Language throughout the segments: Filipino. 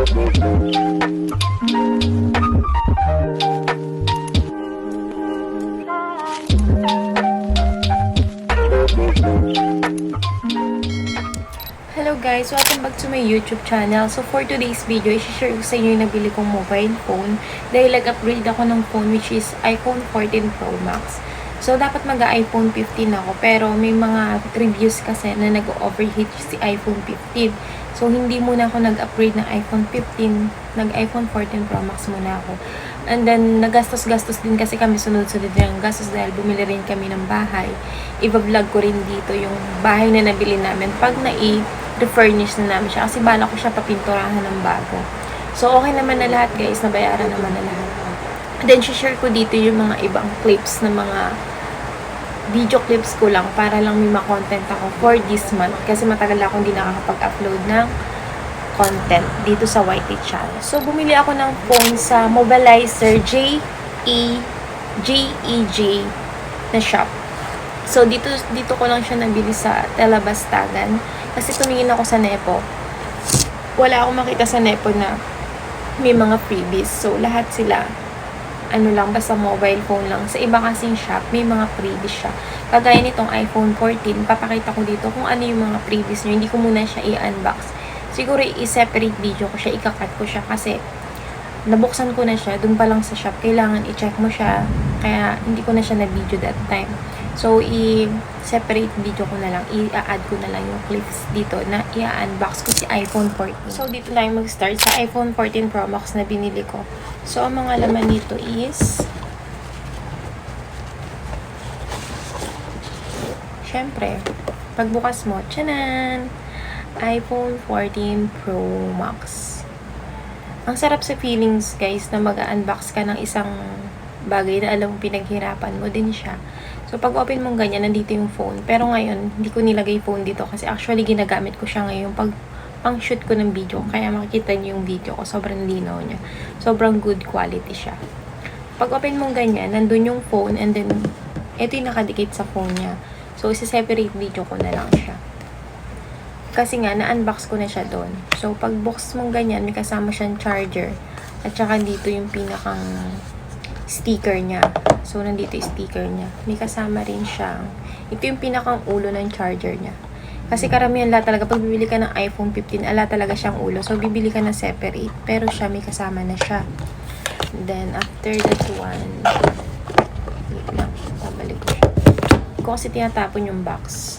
Hello guys, welcome back to my YouTube channel. So for today's video, i-share ko sa inyo yung nabili kong mobile phone dahil nag-upgrade ako ng phone which is iPhone 14 Pro Max. So dapat mag-iPhone 15 ako pero may mga reviews kasi na nag-overheat si iPhone 15. So hindi muna ako nag-upgrade ng iPhone 15, nag-iPhone 14 Pro Max muna ako. And then nagastos-gastos din kasi kami sunod-sunod ng gastos dahil bumili rin kami ng bahay. I-vlog ko rin dito yung bahay na nabili namin pag na-refurnish na namin siya kasi bala ko siya papinturahan ng bago. So okay naman na lahat guys, nabayaran naman na lahat. Then share ko dito yung mga ibang clips na mga video clips ko lang para lang may ma-content ako for this month kasi matagal akong hindi nakakapag-upload ng content dito sa YT channel. So bumili ako ng phone sa Mobilizer JEJ na shop. So dito ko lang siya nabili sa Telebastagan kasi tumingin ako sa Nepo. Wala akong makita sa Nepo na may mga freebies. So lahat sila lang, basta mobile phone lang. Sa iba kasing shop, may mga freebies siya. Kagaya nitong iPhone 14, papakita ko dito kung ano yung mga freebies nyo. Hindi ko muna siya i-unbox. Siguro i-separate video ko siya, ikakat ko siya kasi nabuksan ko na siya. Dun pa lang sa shop, kailangan i-check mo siya. Kaya hindi ko na siya na-video that time. So, i-separate video ko na lang. I-add ko na lang yung clips dito na i-unbox ko si iPhone 14. So, dito na yung mag-start sa iPhone 14 Pro Max na binili ko. So, ang mga laman nito is syempre, pagbukas mo, tsanan! iPhone 14 Pro Max. Ang sarap sa feelings, guys, na mag-unbox ka ng isang bagay na alam mo pinaghirapan mo din siya. So, pag open mong ganyan, nandito yung phone. Pero ngayon, hindi ko nilagay phone dito kasi actually ginagamit ko siya ngayon pag pang-shoot ko ng video. Kaya makikita niyo yung video ko. Sobrang linaw niya. Sobrang good quality siya. Pag open mong ganyan, nandun yung phone and then, ito yung nakadikit sa phone niya. So, isa-separate video ko na lang siya. Kasi nga, na-unbox ko na siya doon. So, pag box mong ganyan, may kasama siyang charger. At saka dito yung pinakang sticker niya. So, nandito yung sticker niya. May kasama rin siyang, ito yung pinakang ulo ng charger niya. Kasi karamihan lahat talaga, pag bibili ka ng iPhone 15, ala talaga siyang ulo. So, bibili ka na separate. Pero siya, may kasama na siya. Then, after that one, wait lang, babalik ko siya. Kung kasi tinatapon yung box,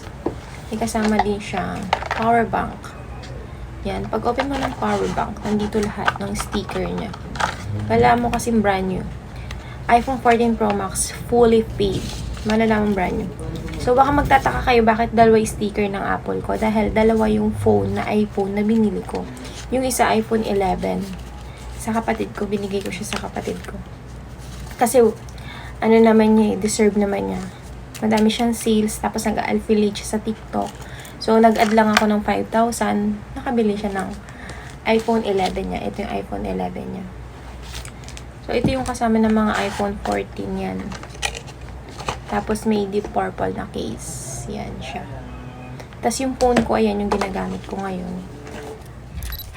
may kasama din siyang power bank. Yan, pag open mo ng power bank, nandito lahat ng sticker niya. Wala mo kasing brand new. iPhone 14 Pro Max, fully paid. Malalaman brand new. So, baka magtataka kayo bakit dalawa yung sticker ng Apple ko. Dahil dalawa yung phone na iPhone na binili ko. Yung isa iPhone 11. Sa kapatid ko, binigay ko siya sa kapatid ko. Kasi, ano naman niya, deserve naman niya. Madami siyang sales, tapos nag-affiliate siya sa TikTok. So, nag-add lang ako ng 5,000. Nakabili siya ng iPhone 11 niya. Ito yung iPhone 11 niya. So, ito yung kasama ng mga iPhone 14 yan. Tapos, may deep purple na case. Yan siya. Tapos, yung phone ko, ayan yung ginagamit ko ngayon.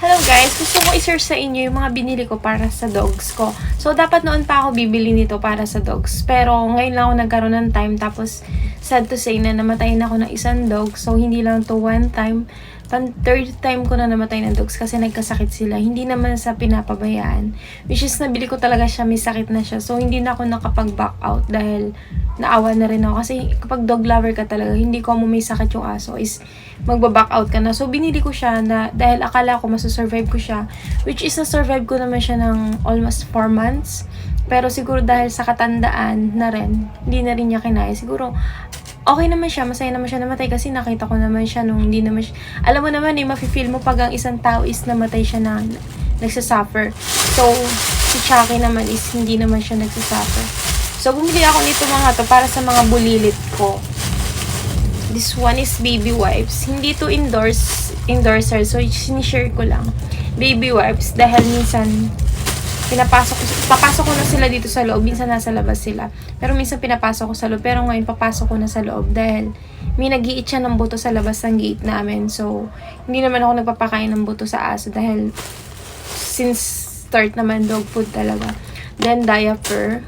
Hello guys! Gusto ko i-share sa inyo yung mga binili ko para sa dogs ko. So, dapat noon pa ako bibili nito para sa dogs. Pero, ngayon lang ako nagkaroon ng time. Tapos, sad to say na namatay na ako ng isang dog. So, hindi lang to one time. Third time ko na namatay ng dogs kasi nagkasakit sila. Hindi naman sa pinapabayaan. Which is, nabili ko talaga siya, may sakit na siya. So, hindi na ako nakapag-back out dahil naawa na rin ako. Kasi kapag dog lover ka talaga, hindi ko mo may sakit yung aso is magbaback out ka na. So, binili ko siya na dahil akala ko masusurvive ko siya. Which is, na-survive ko naman siya ng almost 4 months. Pero siguro dahil sa katandaan na rin, hindi na rin niya kinaya. Siguro, okay naman siya, masaya naman siya namatay kasi nakita ko naman siya nung hindi naman siya, alam mo naman mafe-feel mo pag ang isang tao is namatay siya na nagsasuffer. So, si Chucky naman is hindi naman siya nagsasuffer. So, bumili ako nito mga to para sa mga bulilit ko. This one is baby wipes. Hindi to endorser, so sinishare ko lang. Baby wipes dahil minsan papasok ko na sila dito sa loob. Minsan nasa labas sila. Pero minsan pinapasok ko sa loob. Pero ngayon papasok ko na sa loob dahil may nag-iit siya ng buto sa labas ng gate namin. So, hindi naman ako nagpapakain ng buto sa aso dahil since start naman dog food talaga. Then diaper.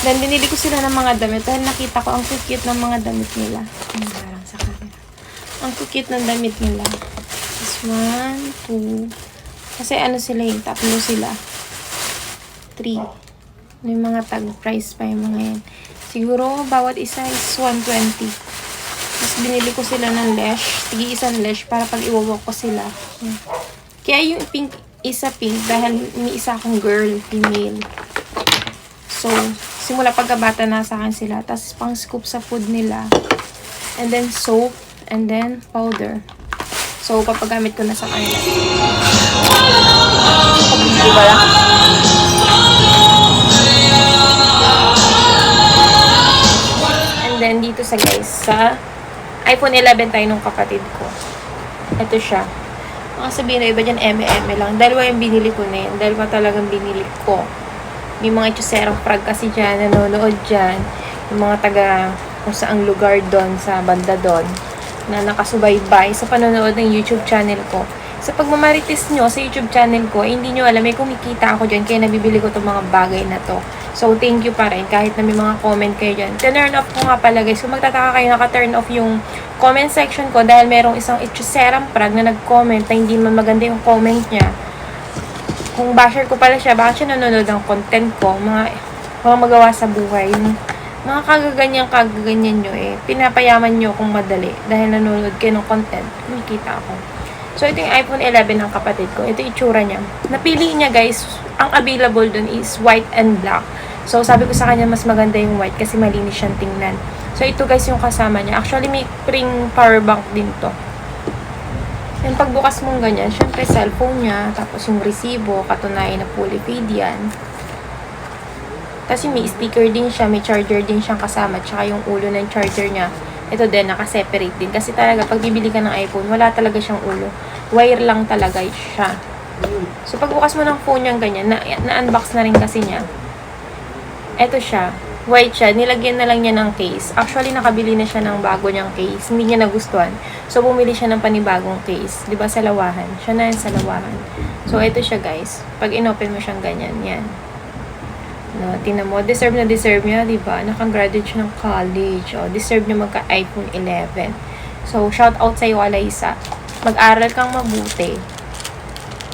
Then binili ko sila ng mga damit dahil nakita ko ang cute ng mga damit nila. Parang sa camera. Ang cute ng damit nila. This 1, 2. Kasi ano sila yung tatlo sila. 3. May mga tag price pa yung mga yan. Siguro bawat isa is 120. Tapos binili ko sila ng leash. Tigi isang leash para pag iwawalk ko sila. Kaya yung pink, isa pink dahil may isa akong girl, female. So, simula pagkabata na sa akin sila. Tapos pang scoop sa food nila. And then soap. And then powder. So, papagamit ko na sa kanila. Diba lang? And then, dito sa guys, sa iPhone 11 tayo nung kapatid ko. Ito siya. Mga sabihin na iba dyan, eme-eme lang. Dalawa yung binili ko na yun. Dalawa talagang binili ko. May mga itsuserang prag kasi dyan, nanonood dyan. Yung mga taga kung saang lugar doon, sa banda doon, na nakasubaybay sa panonood ng YouTube channel ko. Sa pagmamarites nyo sa YouTube channel ko, hindi nyo alam, may kumikita ako dyan, kaya nabibili ko itong mga bagay na to. So, thank you pa rin, kahit na may mga comment kayo dyan. Turn off ko nga pala guys, kung magtataka kayo, naka-turn off yung comment section ko dahil merong isang itsuserang prag na nag-comment na hindi man maganda yung comment niya. Kung basher ko pala siya, bakit siya nanonood ng content ko, mga magawa sa buhay, yung mga kagaganyan nyo pinapayaman nyo kung madali dahil nanonood kayo ng content, kumikita ako. So, ito yung iPhone 11 ng kapatid ko. Ito yung itsura niya. Napili niya guys, ang available dun is white and black. So, sabi ko sa kanya mas maganda yung white kasi malinis siyang tingnan. So, ito guys yung kasama niya. Actually, may ring power bank din to. Yung pagbukas mong ganyan, syempre cellphone niya, tapos yung resibo, katunayan na fully paid yan. Kasi may sticker din siya, may charger din siyang kasama, tsaka yung ulo ng charger niya, ito din, naka-separate din. Kasi talaga, pag bibili ka ng iPhone, wala talaga siyang ulo. Wire lang talaga siya. So, pagbukas mo ng phone niyang ganyan, na-unbox na rin kasi niya. Ito siya, white siya, nilagyan na lang niya ng case. Actually, nakabili na siya ng bago niyang case, hindi niya nagustuhan. So, bumili siya ng panibagong case. Diba, sa lawahan? Siya na yan sa lawahan. So, ito siya guys. Pag inopen mo siyang ganyan, yan. No, tingnan mo, deserve na deserve niya, diba? Nakagraduate siya ng college. O, deserve niya magka-iPhone 11. So, shout out sa'yo, Alaysa. Mag-aral kang mabuti.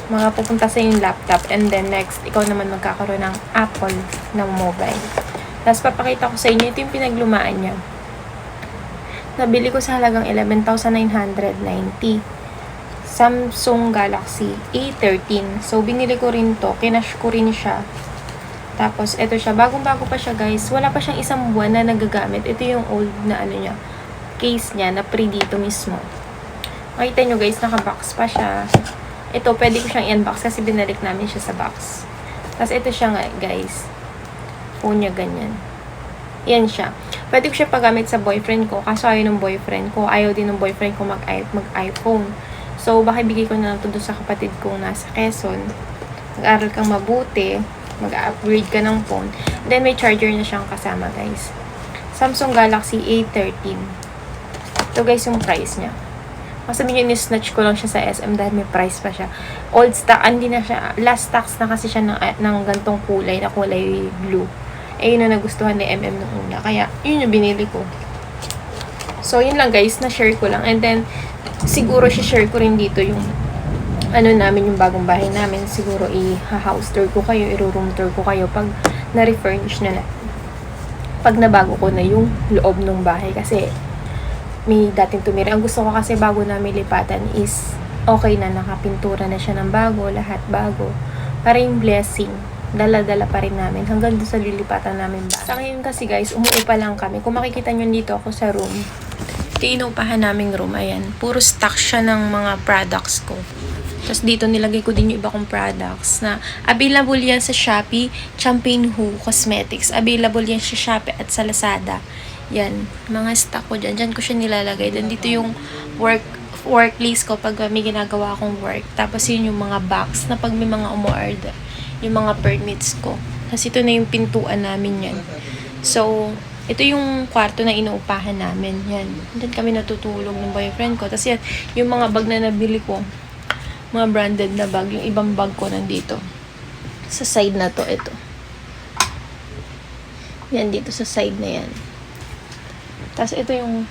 Mga pupunta sa yung laptop. And then, next, ikaw naman magkakaroon ng Apple na mobile. Tapos, papakita ko sa inyo, ito yung pinaglumaan niya. Nabili ko sa halagang 11,990. Samsung Galaxy A13. So, binili ko rin to. Kinash ko rin siya. Tapos, ito siya. Bagong-bago pa siya, guys. Wala pa siyang isang buwan na nagagamit. Ito yung old na ano niya. Case niya na pre dito mismo. Makita nyo, guys. Naka-box pa siya. Ito, pwede ko siyang i-unbox kasi binalik namin siya sa box. Tapos, ito siya nga, guys. Phone niya ganyan. Yan siya. Pwede ko siya paggamit sa boyfriend ko. Kaso ayaw ng boyfriend ko. Ayaw din ng boyfriend ko mag-iPhone. So, baka bigay ko na lang ito sa kapatid kong nasa Quezon. Mag-aral kang mabuti. Mag-upgrade ka ng phone. Then, may charger na siyang kasama, guys. Samsung Galaxy A13. Ito, guys, yung price niya. Masabi nyo, ni-snatch ko lang siya sa SM dahil may price pa siya. Old stock, hindi na siya. Last stocks na kasi siya ng gantong kulay, na kulay blue. Yun na nagustuhan ni MM nung una. Kaya, yun yung binili ko. So, yun lang, guys. Na-share ko lang. And then, siguro, share ko rin dito yung namin, yung bagong bahay namin. Siguro, i-house tour ko kayo, i-room tour ko kayo pag na-refurnish na. Pag nabago ko na yung loob ng bahay. Kasi, may dating tumira. Ang gusto ko kasi bago namin lipatan is okay na, nakapintura na siya ng bago, lahat bago. Para yung blessing, dala-dala pa rin namin hanggang doon sa lilipatan namin ba. Sa ngayon kasi guys, umuupa lang kami. Kung makikita nyo dito ako sa room, ito inuupahan naming room. Ayan, puro stock siya ng mga products ko. Tapos dito nilagay ko din yung iba kong products na available yan sa Shopee, Champagne Who Cosmetics. Available yan sa Shopee at sa Lazada. Yan, mga stock ko dyan. Dyan ko siya nilalagay. Then dito yung workplace ko pag may ginagawa akong work. Tapos yun yung mga box na pag may mga umu-order. Yung mga permits ko. Tapos ito na yung pintuan namin yan. So, ito yung kwarto na inuupahan namin. Yan. Doon kami natutulog ng boyfriend ko. Tapos yan, yung mga bag na nabili ko. mga branded na bag. Yung ibang bag ko nandito. Sa side na to, ito. Yan, dito sa side na yan. Tapos ito yung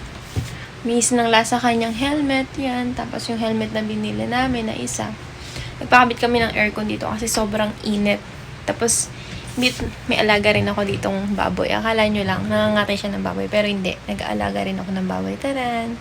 miss ng lasa kanyang helmet. Yan. Tapos yung helmet na binili namin na isa. Nagpakabit kami ng aircon dito kasi sobrang init. Tapos, may alaga rin ako ditong baboy. Akala nyo lang, nangangatay siya ng baboy. Pero hindi, nag-aalaga rin ako ng baboy. Taran!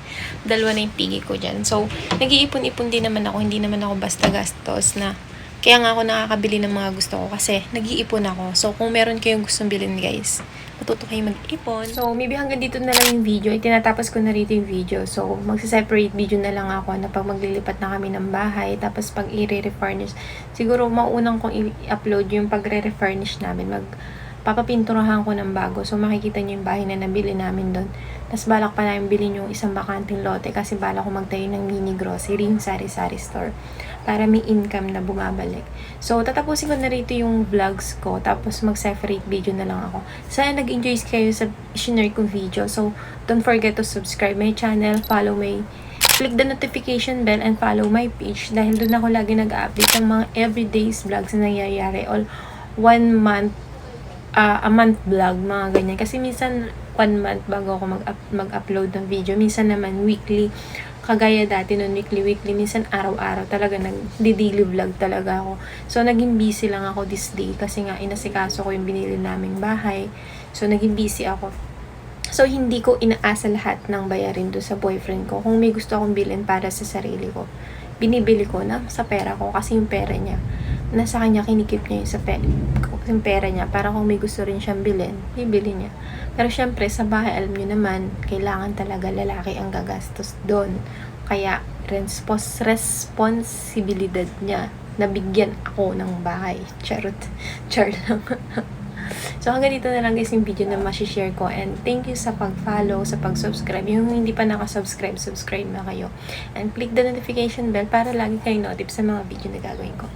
Dalawa na yung pigi ko dyan. So, nag-iipon-ipon din naman ako. Hindi naman ako basta gastos na. Kaya nga ako nakakabili ng mga gusto ko kasi nag-iipon ako. So, kung meron kayong gustong bilhin guys, matuto kayo mag-ipon. So, maybe hanggang dito na lang yung video. Tinatapos ko na rito yung video. So, magsa-separate video na lang ako na pag maglilipat na kami ng bahay. Tapos, pag i-refurnish, siguro maunang kong i-upload yung pagre-refurnish namin. Papapinturahan ko ng bago. So, makikita nyo yung bahay na nabili namin doon. Tapos, balak pa namin bilhin yung isang bakanting lote kasi balak ko magtayo ng mini grocery, yung sari-sari store, para may income na bumabalik. So, tatapusin ko na rito yung vlogs ko. Tapos, mag-separate video na lang ako. Sana nag-enjoy kayo sa share kong video. So, don't forget to subscribe my channel, follow my, click the notification bell, and follow my page. Dahil doon ako lagi nag-update ng mga everyday's vlogs na nangyayari. All 1 month, a month vlog, mga ganyan. Kasi minsan, 1 month bago ako mag-upload ng video. Minsan naman, weekly. Kagaya dati nun, weekly, minsan araw-araw talaga nag-daily vlog talaga ako. So, naging busy lang ako this day kasi nga inasikaso ko yung binili naming bahay. So, naging busy ako. So, hindi ko inaasa lahat ng bayarin do sa boyfriend ko. Kung may gusto akong bilhin para sa sarili ko, binibili ko na sa pera ko kasi yung pera niya, nasa kanya, kinikip niya yung pera niya para kung may gusto rin siyang bilhin, bibili niya. Pero syempre, sa bahay, alam niyo naman, kailangan talaga lalaki ang gagastos doon. Kaya, responsibilidad niya na bigyan ako ng bahay. Charot. Char lang. So, hanggang dito na lang guys yung video na masishare ko. And thank you sa pag-follow, sa pag-subscribe. Yung hindi pa nakasubscribe, subscribe na kayo. And click the notification bell para lagi kayo notif sa mga video na gagawin ko.